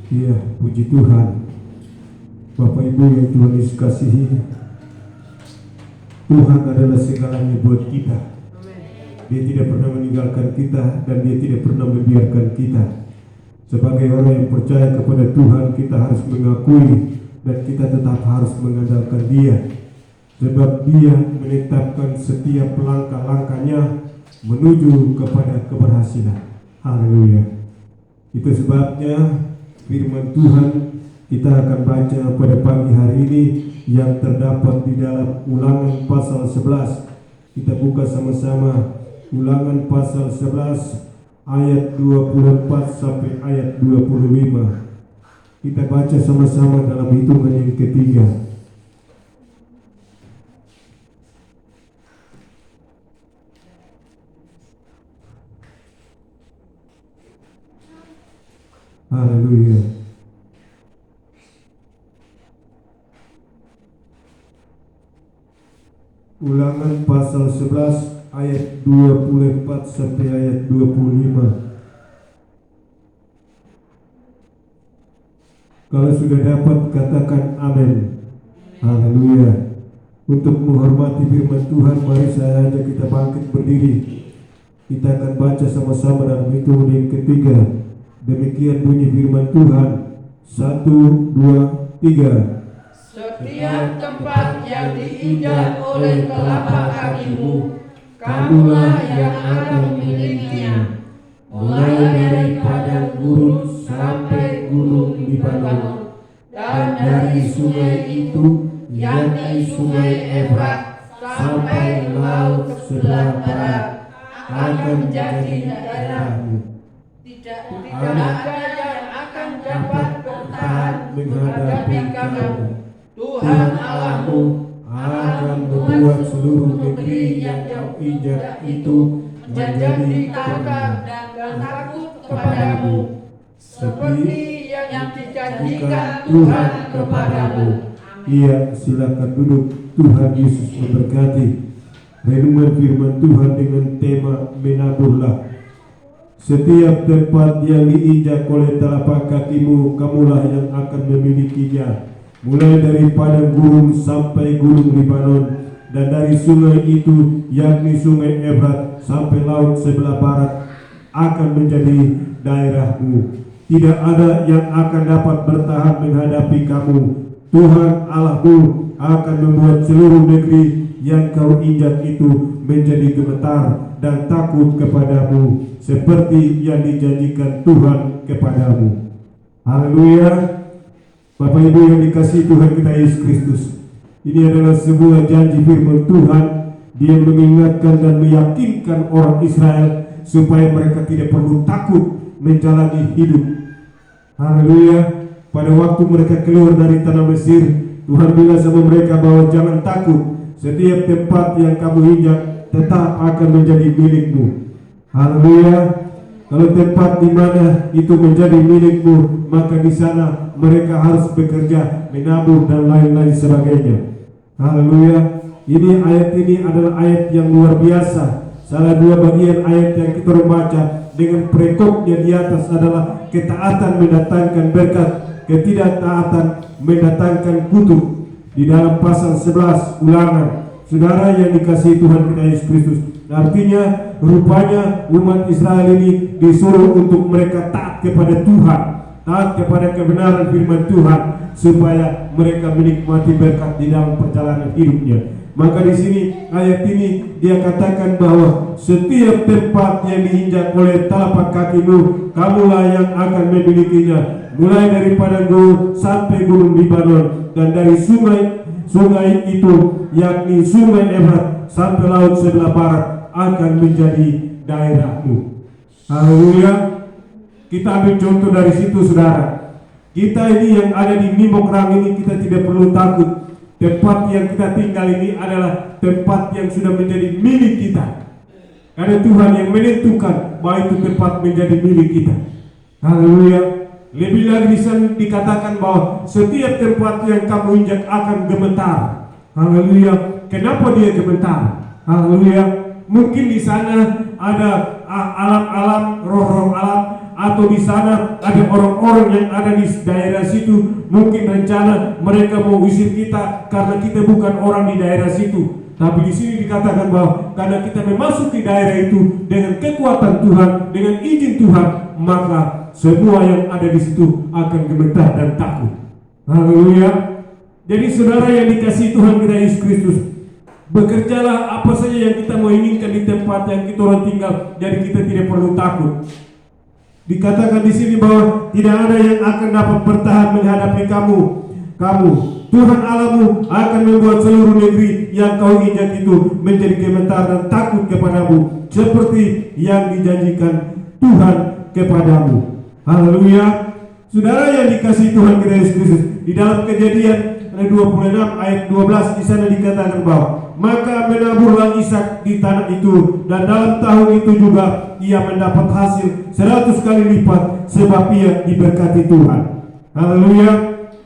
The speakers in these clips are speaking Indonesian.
Iya, puji Tuhan. Bapak Ibu yang Tuhan Yesus kasihi, Tuhan adalah segalanya buat kita. Dia tidak pernah meninggalkan kita dan Dia tidak pernah membiarkan kita. Sebagai orang yang percaya kepada Tuhan, kita harus mengakui dan kita tetap harus mengandalkan Dia, sebab Dia menetapkan setiap langkah-langkahnya menuju kepada keberhasilan. Haleluya. Itu sebabnya firman Tuhan kita akan baca pada pagi hari ini yang terdapat di dalam Ulangan pasal 11. Kita buka sama-sama Ulangan pasal 11 ayat 24 sampai ayat 25. Kita baca sama-sama dalam hitungan yang ketiga. Haleluya. Ulangan pasal 11 ayat 24 sampai ayat 25. Kalau sudah dapat katakan amin. Haleluya. Untuk menghormati firman Tuhan, mari saya ajak kita bangkit berdiri. Kita akan baca sama-sama dalam hitungan yang ketiga. Demikian bunyi firman Tuhan. 1, 2, 3. Setiap tempat yang diinjak oleh telapak kakimu, kamulah yang akan memilikinya, mulai dari padang gurun sampai gunung Libanon, dan dari sungai itu, yakni sungai Efrat, sampai laut sebelah barat, akan menjadi daerahmu. Tidak ada yang akan dapat bertahan menghadapi kamu. Tuhan Allahmu akan membuat seluruh negeri yang kau injak itu menjadi takut dan takut kepadamu, seperti yang dijanjikan Tuhan kepadamu. Iya, silakan duduk. Tuhan Yesus memberkati. Renungan firman Tuhan dengan tema menaburlah. Setiap tempat yang diinjak oleh telapak kakimu, kamulah yang akan memilikinya, mulai dari padang gurun sampai gunung Libanon, dan dari sungai itu, yakni sungai Efrat, sampai laut sebelah barat, akan menjadi daerahmu. Tidak ada yang akan dapat bertahan menghadapi kamu. Tuhan Allahmu akan membuat seluruh negeri yang kau injak itu menjadi gemetar dan takut kepadamu, seperti yang dijanjikan Tuhan kepadamu. Haleluya. Bapak Ibu yang dikasihi Tuhan kita Yesus Kristus, ini adalah sebuah janji firman Tuhan. Dia mengingatkan dan meyakinkan orang Israel supaya mereka tidak perlu takut menjalani hidup. Haleluya. Pada waktu mereka keluar dari tanah Mesir, Tuhan bilang sama mereka bahwa jangan takut. Setiap tempat yang kamu injak tetap akan menjadi milikmu. Haleluya. Kalau tempat di mana itu menjadi milikmu, maka di sana mereka harus bekerja, menabur dan lain-lain sebagainya. Haleluya. Ini ayat ini adalah ayat yang luar biasa. Salah dua bagian ayat yang kita baca dengan prekopnya di atas adalah ketaatan mendatangkan berkat, ketidaktaatan mendatangkan kutuk. Di dalam pasal 11 Ulangan, saudara yang dikasihi Tuhan kita Yesus Kristus, artinya rupanya umat Israel ini disuruh untuk mereka taat kepada Tuhan, taat kepada kebenaran firman Tuhan, supaya mereka menikmati berkat di dalam perjalanan hidupnya. Maka di sini ayat ini dia katakan bahwa setiap tempat yang diinjak oleh telapak kakimu, kamulah yang akan memilikinya, mulai dari padang gurun sampai gunung Libanon, dan dari sungai itu, yakni sungai Efrat, sampai laut sebelah barat, akan menjadi daerahmu. Haleluya. Kita ambil contoh dari situ, saudara. Kita ini yang ada di Nimokrang ini, kita tidak perlu takut. Tempat yang kita tinggal ini adalah tempat yang sudah menjadi milik kita, karena Tuhan yang menentukan bahwa itu tempat menjadi milik kita. Haleluya. Lebih lagi di sana dikatakan bahwa setiap tempat yang kamu injak akan gemetar. Haleluya. Kenapa dia gemetar? Haleluya. Mungkin di sana ada alam-alam, roh-roh alam, atau di sana ada orang-orang yang ada di daerah situ, mungkin rencana mereka mau usir kita karena kita bukan orang di daerah situ. Tapi di sini dikatakan bahwa karena kita memasuki daerah itu dengan kekuatan Tuhan, dengan izin Tuhan, maka semua yang ada di situ akan gemetar dan takut. Haleluya. Jadi saudara yang dikasihi Tuhan kita Yesus Kristus, bekerjalah apa saja yang kita mau inginkan di tempat yang kita orang tinggal, jadi kita tidak perlu takut. Dikatakan di sini bahwa tidak ada yang akan dapat bertahan menghadapi kamu. Tuhan Allahmu akan membuat seluruh negeri yang kau injak itu menjadi gemetar dan takut kepadamu, seperti yang dijanjikan Tuhan kepadamu. Haleluya. Saudara yang dikasihi Tuhan kita Yesus Kristus, di dalam Kejadian 26 ayat 12 di sana dikatakan bahwa maka menaburlah Ishak di tanah itu, dan dalam tahun itu juga ia mendapat hasil 100 kali lipat, sebab ia diberkati Tuhan. Haleluya.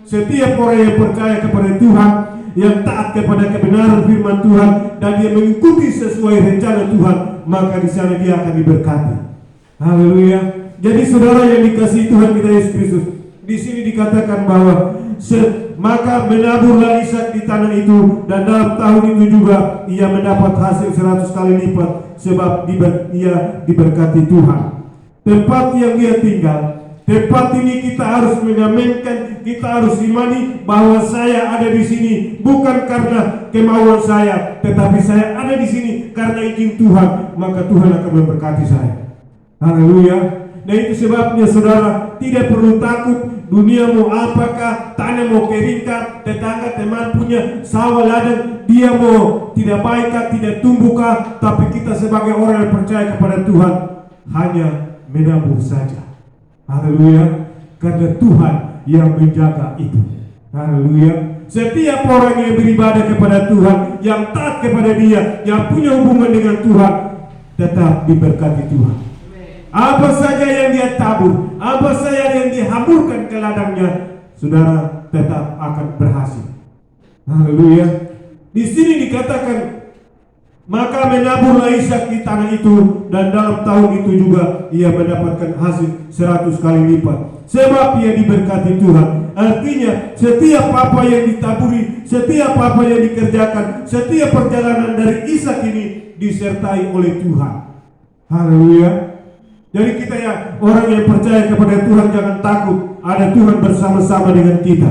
Setiap orang yang percaya kepada Tuhan, yang taat kepada kebenaran firman Tuhan, dan dia mengikuti sesuai rencana Tuhan, maka di sana dia akan diberkati. Haleluya. Jadi saudara yang dikasihi Tuhan kita Yesus Kristus, di sini dikatakan bahwa maka menaburlah Ishak di tanah itu, dan dalam tahun itu juga ia mendapat hasil 100 kali lipat, sebab ia diberkati Tuhan. Tempat yang dia tinggal, tempat ini kita harus mengaminkan, kita harus imani bahwa saya ada di sini bukan karena kemauan saya, tetapi saya ada di sini karena izin Tuhan, maka Tuhan akan memberkati saya. Haleluya. Nah itu sebabnya saudara tidak perlu takut. Dunia mau apakah, tanah mau keringkah, tetangga teman punya sawah ladang, dia mau tidak baikkah, tidak tumbuhkah, tapi kita sebagai orang yang percaya kepada Tuhan hanya menabur saja. Haleluya. Karena Tuhan yang menjaga itu. Haleluya. Setiap orang yang beribadah kepada Tuhan, yang taat kepada Dia, yang punya hubungan dengan Tuhan, tetap diberkati Tuhan. Apa saja yang dia tabur, apa saja yang dihamburkan ke ladangnya, saudara tetap akan berhasil. Haleluya. Di sini dikatakan maka menaburlah Ishak di tanah itu, dan dalam tahun itu juga ia mendapatkan hasil 100 kali lipat, sebab ia diberkati Tuhan. Artinya setiap apa yang ditaburi, setiap apa yang dikerjakan, setiap perjalanan dari Ishak ini disertai oleh Tuhan. Haleluya. Jadi kita ya orang yang percaya kepada Tuhan jangan takut, ada Tuhan bersama-sama dengan kita.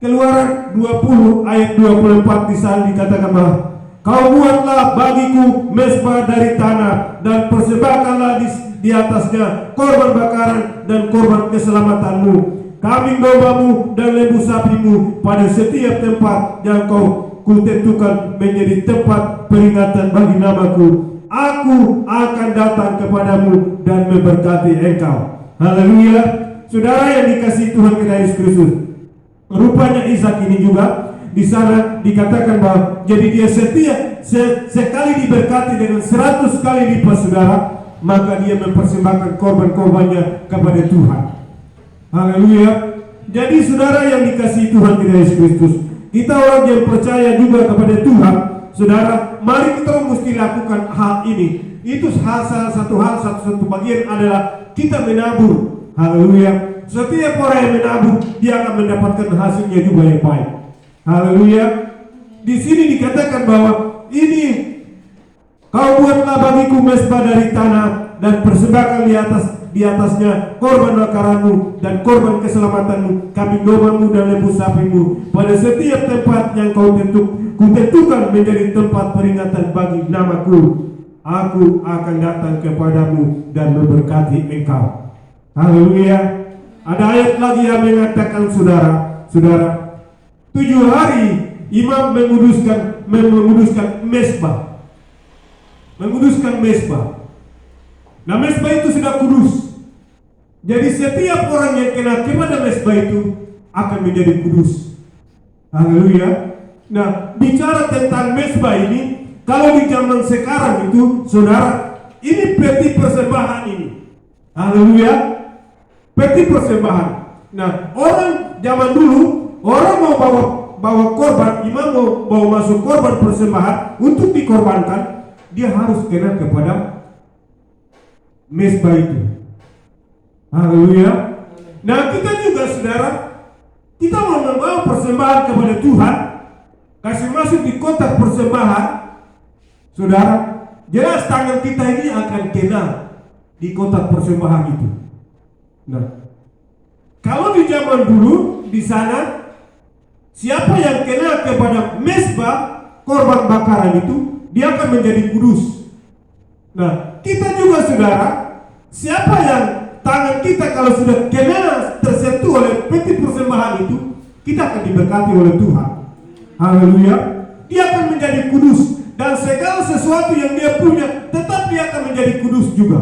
Keluaran 20 ayat 24 di sana dikatakan bahwa kau buatlah bagiku mezbah dari tanah, dan persembahkanlah di atasnya korban bakaran dan korban keselamatanmu, kambing dombamu dan lembu sapimu pada setiap tempat yang kau kutentukan menjadi tempat peringatan bagi namaku. Aku akan datang kepadamu dan memberkati engkau. Haleluya. Saudara yang dikasihi Tuhan kita Yesus Kristus, rupanya Ishak ini juga di sana dikatakan bahwa jadi dia setia sekali diberkati dengan 100 kali lipat saudara, maka dia mempersembahkan korban-korbannya kepada Tuhan. Haleluya. Jadi saudara yang dikasihi Tuhan kita Yesus Kristus, kita orang yang percaya juga kepada Tuhan, saudara, mari kita mesti lakukan hal ini. Itu salah satu bagian adalah kita menabur. Haleluya. Setiap orang yang menabur, dia akan mendapatkan hasilnya juga yang baik. Haleluya. Di sini dikatakan bahwa ini kau buatlah bagiku mezbah dari tanah, dan persembahkan di atasnya korban bakaranmu dan korban keselamatanmu, kambing dombamu dan lembu sapimu pada setiap tempat yang kau kutentukan menjadi tempat peringatan bagi namaku. Aku akan datang kepadamu dan memberkati engkau. Haleluya. Ada ayat lagi yang mengatakan saudara, 7 hari imam menguduskan mezbah. Menguduskan mezbah. Nah, mezbah itu sudah kudus. Jadi setiap orang yang kena kepada mezbah itu akan menjadi kudus. Haleluya. Nah, bicara tentang mezbah ini, kalau di zaman sekarang itu, saudara, ini peti persembahan ini. Haleluya. Peti persembahan. Nah, orang zaman dulu, orang mau bawa korban, imam mau bawa masuk korban persembahan untuk dikorbankan, dia harus kena kepada mezbah itu. Haleluya. Nah kita juga saudara, kita mau membawa persembahan kepada Tuhan, kasih masuk di kotak persembahan, saudara, jelas tangan kita ini akan kena di kotak persembahan itu. Nah, kalau di zaman dulu di sana, siapa yang kena kepada mezbah korban bakaran itu, dia akan menjadi kudus. Nah, kita juga saudara, siapa yang tangan kita kalau sudah kena tersentuh oleh peti persembahan itu, kita akan diberkati oleh Tuhan. Haleluya. Dia akan menjadi kudus, dan segala sesuatu yang dia punya tetap dia akan menjadi kudus juga.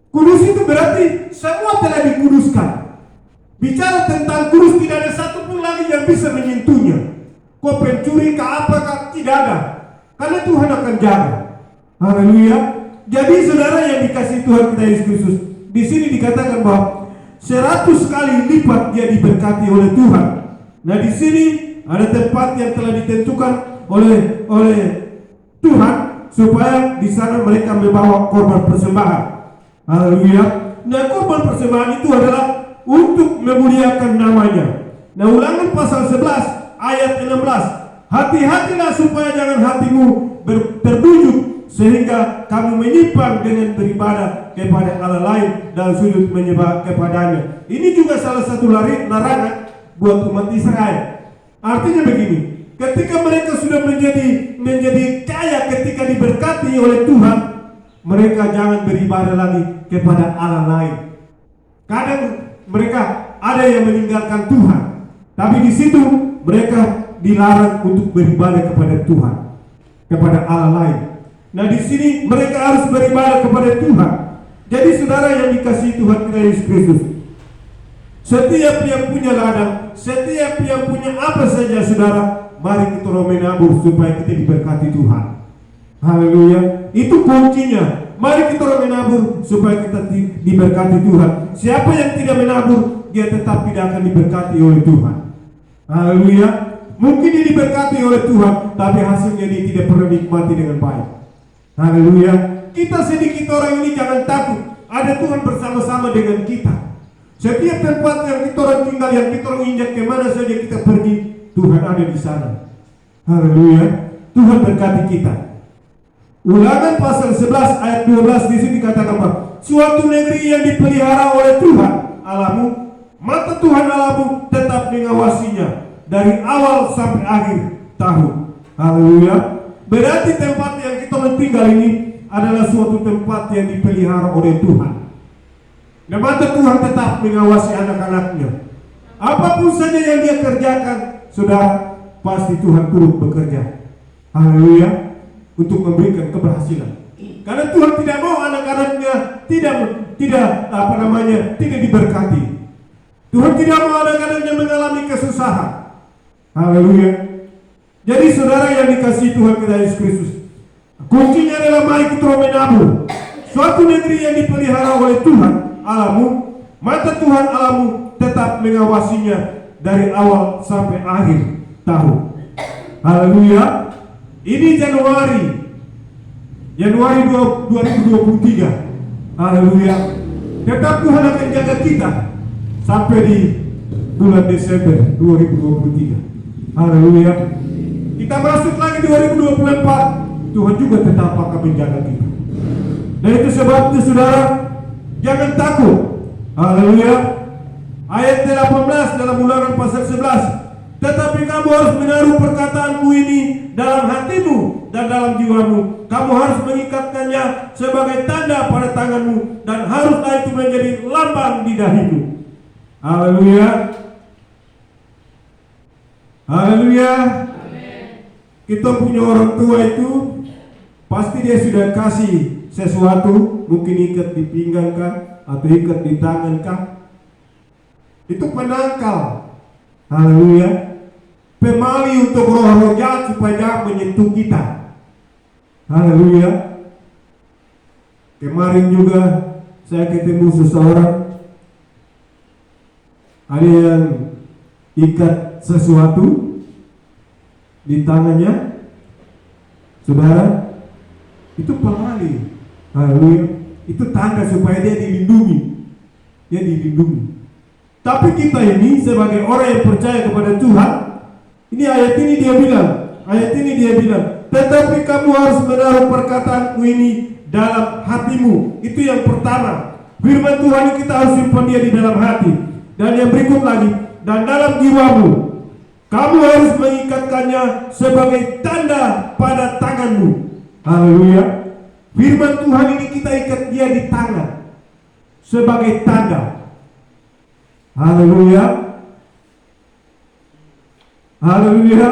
Kudus itu berarti semua telah dikuduskan. Bicara tentang kudus, tidak ada satupun lagi yang bisa menyentuhnya. Kau pencuri ke apakah, tidak ada, karena Tuhan akan jaga. Haleluya. Jadi saudara yang dikasihi Tuhan kita Yesus Kristus, di sini dikatakan bahwa 100 kali lipat dia diberkati oleh Tuhan. Nah di sini ada tempat yang telah ditentukan oleh Tuhan supaya di sana mereka membawa korban persembahan. Haleluya. Nah korban persembahan itu adalah untuk memuliakan namanya. Nah Ulangan pasal 11 ayat 16. Hati-hatilah supaya jangan hatimu terbujuk sehingga kamu menyimpang dengan beribadah kepada Allah lain dan sujud menyembah kepadanya. Ini juga salah satu larangan buat umat Israel. Artinya begini, ketika mereka sudah menjadi kaya, ketika diberkati oleh Tuhan, mereka jangan beribadah lagi kepada Allah lain. Kadang mereka ada yang meninggalkan Tuhan, tapi di situ mereka dilarang untuk beribadah kepada Tuhan, kepada Allah lain. Nah di sini mereka harus beribadah kepada Tuhan. Jadi saudara yang dikasihi Tuhan kita Yesus Kristus, setiap yang punya ladang, setiap yang punya apa saja saudara, mari kita menabur supaya kita diberkati Tuhan. Haleluya. Itu kuncinya. Mari kita menabur supaya kita diberkati Tuhan. Siapa yang tidak menabur, dia tetap tidak akan diberkati oleh Tuhan. Haleluya. Mungkin dia diberkati oleh Tuhan, tapi hasilnya dia tidak pernah nikmati dengan baik. Haleluya. Kita sedikit orang ini jangan takut. Ada Tuhan bersama-sama dengan kita. Setiap tempat yang kita orang tinggal, yang kita orang injak, kemana saja kita pergi, Tuhan ada di sana. Haleluya. Tuhan berkati kita. Ulangan pasal 11 ayat 12 di sini dikatakan bahwa suatu negeri yang dipelihara oleh Tuhan Allahmu, mata Tuhan Allahmu tetap mengawasinya dari awal sampai akhir tahun. Haleluya. Berarti tempat yang kita tinggal ini adalah suatu tempat yang dipelihara oleh Tuhan. Dan mata Tuhan tetap mengawasi anak-anaknya. Apapun saja yang dia kerjakan, saudara, pasti Tuhan turut bekerja. Haleluya. Untuk memberikan keberhasilan. Karena Tuhan tidak mau anak-anaknya tidak diberkati. Tuhan tidak mau anak-anaknya mengalami kesusahan. Haleluya. Jadi saudara yang dikasihi Tuhan kita Yesus Kristus, kuncinya adalah mari kita menabur. Suatu negeri yang dipelihara oleh Tuhan Allahmu, mata Tuhan Allahmu tetap mengawasinya dari awal sampai akhir tahun. Haleluya. Ini Januari 2023. Haleluya. Tetap Tuhan akan jaga kita sampai di bulan Desember 2023. Haleluya. Kita masuk lagi 2024, Tuhan juga tetap akan menjaga kita. Dan itu sebabnya saudara, jangan takut. Haleluya. Ayat 18 dalam Ulangan pasal 11. Tetapi kamu harus menaruh perkataanku ini dalam hatimu dan dalam jiwamu. Kamu harus mengikatkannya sebagai tanda pada tanganmu, dan haruslah itu menjadi lambang di dahimu. Haleluya. Haleluya. Kita punya orang tua itu pasti dia sudah kasih sesuatu, mungkin ikat di pinggang kah, atau ikat di tangan kah. Itu penangkal. Haleluya. Pemali untuk roh-roh jahat supaya jangan menyentuh kita. Haleluya. Kemarin juga saya ketemu seseorang, ada yang ikat sesuatu di tangannya. Saudara, itu pemali. Haleluya. Itu tanda supaya dia dilindungi. ya dilindungi. Tapi kita ini sebagai orang yang percaya kepada Tuhan, ini ayat ini dia bilang, tetapi kamu harus menaruh perkataanku ini dalam hatimu. Itu yang pertama. Firman Tuhan ini kita harus simpan dia di dalam hati. Dan yang berikut lagi, dan dalam jiwamu. Kamu harus mengikatkannya sebagai tanda pada tanganmu. Haleluya. Firman Tuhan ini kita ikat dia di tangan sebagai tanda. Haleluya. Haleluya.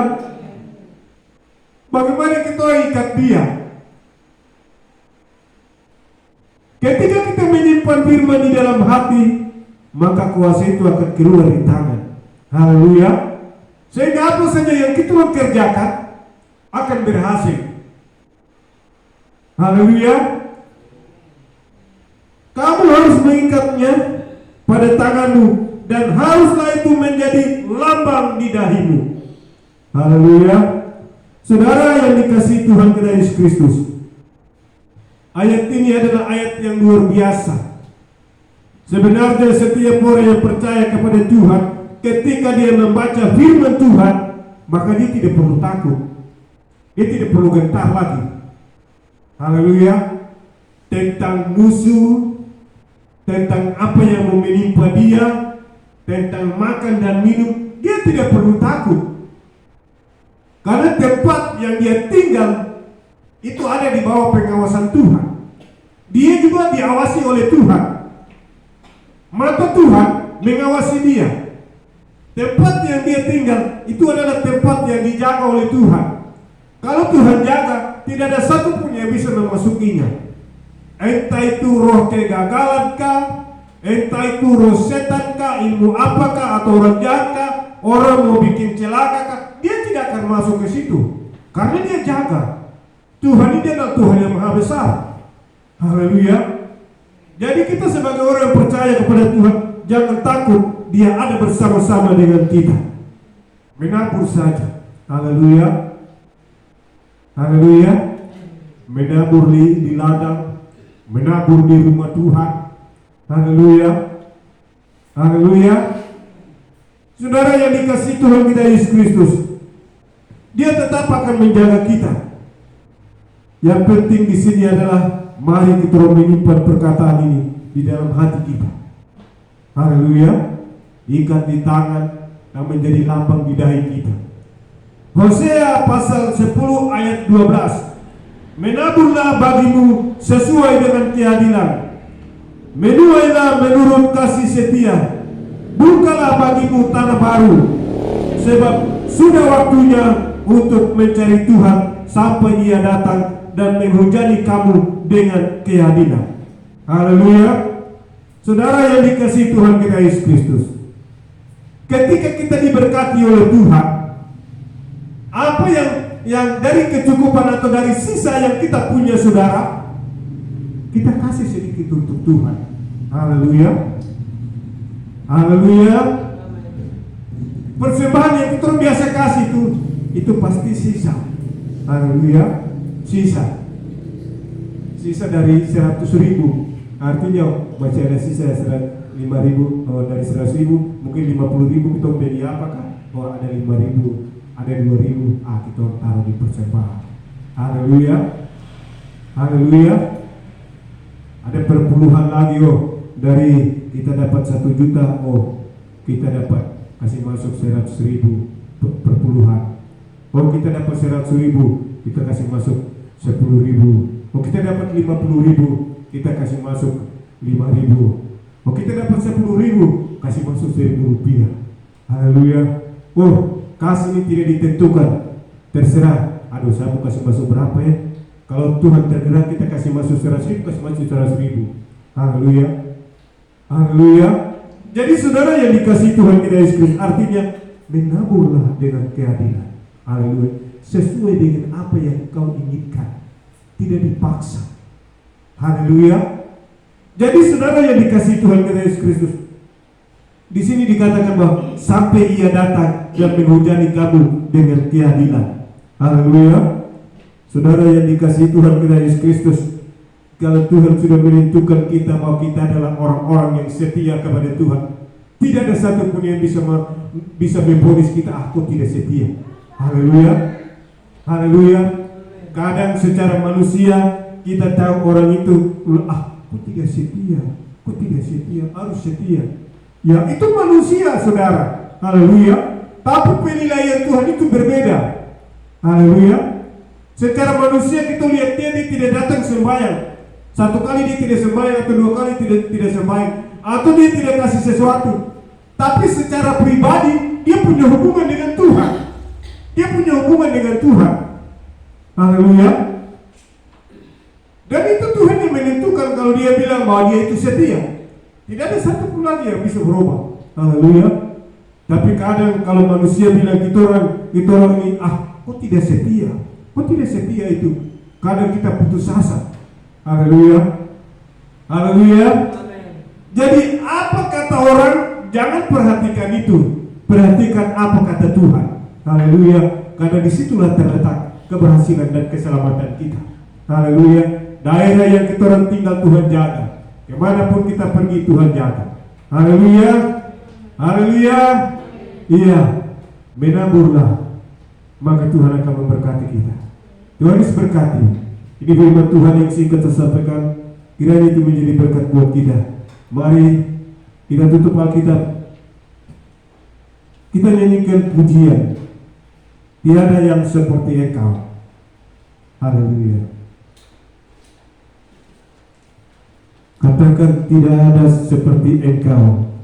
Bagaimana kita ikat dia? Ketika kita menyimpan firman di dalam hati, maka kuasa itu akan keluar di tangan. Haleluya. Sehingga apa saja yang kita kerjakan akan berhasil. Haleluya. Kamu harus mengikatnya pada tanganmu, dan haruslah itu menjadi lambang di dahimu. Haleluya. Saudara yang dikasihi Tuhan kita Yesus Kristus, ayat ini adalah ayat yang luar biasa. Sebenarnya setiap orang yang percaya kepada Tuhan, ketika dia membaca firman Tuhan, maka dia tidak perlu takut. Dia tidak perlu gentar lagi. Haleluya. Tentang musuh, tentang apa yang mau menimpa dia, tentang makan dan minum, dia tidak perlu takut. Karena tempat yang dia tinggal itu ada di bawah pengawasan Tuhan. Dia juga diawasi oleh Tuhan. Mata Tuhan mengawasi dia. Tempat yang dia tinggal itu adalah tempat yang dijaga oleh Tuhan. Kalau Tuhan jaga, tidak ada satupun yang bisa memasukinya. Entah itu roh kegagalan kah, entah itu roh setan kah, ilmu apakah, atau orang jahat kah, orang mau bikin celaka kah, dia tidak akan masuk ke situ. Karena dia jaga. Tuhan ini adalah Tuhan yang maha besar. Haleluya. Jadi kita sebagai orang yang percaya kepada Tuhan, jangan takut, dia ada bersama-sama dengan kita. Menabur saja. Haleluya. Haleluya. Menabur di ladang, menabur di rumah Tuhan. Haleluya. Haleluya. Saudara yang dikasihi Tuhan kita Yesus Kristus, dia tetap akan menjaga kita. Yang penting di sini adalah mari kita menyimpan perkataan ini di dalam hati kita. Haleluya. Ikat di tangan dan menjadi lambang di dahi kita. Hosea pasal 10 ayat 12. Menaburlah bagimu sesuai dengan keadilan, menuailah menurut kasih setia, bukalah bagimu tanah baru, sebab sudah waktunya untuk mencari Tuhan sampai Ia datang dan menghujani kamu dengan keadilan. Haleluya. Saudara yang dikasihi Tuhan kita Yesus Kristus, ketika kita diberkati oleh Tuhan, apa yang dari kecukupan atau dari sisa yang kita punya, saudara, kita kasih sedikit untuk Tuhan. Haleluya. Haleluya. Persembahan yang kita biasa kasih itu pasti sisa. Haleluya. Sisa dari 100.000. Artinya masih ada sisa 5.000. Dari 100.000 mungkin 50.000 kita beli apakah? Oh, ada 5.000, ada 2.000. Kita taruh di persembahan. Haleluya. Haleluya. Ada perpuluhan lagi, dari kita dapat 1 juta, kita dapat kasih masuk 100.000 perpuluhan. Kita dapat 100.000, kita kasih masuk 10.000. Kita dapat 50.000, kita kasih masuk 5.000. Kita dapat 10.000, kasih masuk 1.000 rupiah. Haleluya. Kasih ini tidak ditentukan, terserah. Saya mau kasih masuk berapa ya? Kalau Tuhan tergerak kita kasih masuk 100.000, kasih masuk 100.000. Haleluya. Haleluya. Jadi saudara yang dikasihi Tuhan kita Yesus Kristus, artinya menaburlah dengan keadilan. Haleluya. Sesuai dengan apa yang kau inginkan, tidak dipaksa. Haleluya. Jadi saudara yang dikasihi Tuhan kita Yesus Kristus, di sini dikatakan bahwa sampai Ia datang dan menghujani kamu dengan keadilan. Haleluya. Saudara yang dikasihi Tuhan kita Yesus Kristus, kalau Tuhan sudah menentukan kita bahwa kita adalah orang-orang yang setia kepada Tuhan, tidak ada satupun yang bisa memvonis kita, aku tidak setia. Haleluya, haleluya. Kadang secara manusia kita tahu orang itu, aku tidak setia, aku tidak setia, harus setia. Ya itu manusia, saudara. Haleluya. Tapi penilaian Tuhan itu berbeda. Haleluya. Secara manusia kita lihat dia tidak datang sembahyang. Satu kali dia tidak sembahyang atau dua kali tidak sembahyang, atau dia tidak kasih sesuatu. Tapi secara pribadi dia punya hubungan dengan Tuhan. Dia punya hubungan dengan Tuhan. Haleluya. Dan itu Tuhan yang menentukan kalau dia bilang bahwa dia itu setia. Tidak ada satu pun lagi yang bisa berubah. Haleluya. Tapi kadang kalau manusia bilang kita orang ini, kok tidak setia? Kok tidak setia itu? Kadang kita putus asa. Haleluya. Haleluya. Jadi apa kata orang? Jangan perhatikan itu. Perhatikan apa kata Tuhan. Haleluya. Karena disitulah terletak keberhasilan dan keselamatan kita. Haleluya. Daerah yang kita orang tinggal Tuhan jaga. Kemanapun kita pergi Tuhan jaga. Haleluya. Haleluya. Iya. Menaburlah, maka Tuhan akan memberkati kita. Tuhan Yesus berkati. Ini firman Tuhan yang singkat saya sampaikan. Kiranya itu menjadi berkat buat kita. Mari kita tutup Alkitab. Kita nyanyikan pujian. Tiada yang seperti Engkau. Haleluya. Katakan tidak ada seperti Engkau.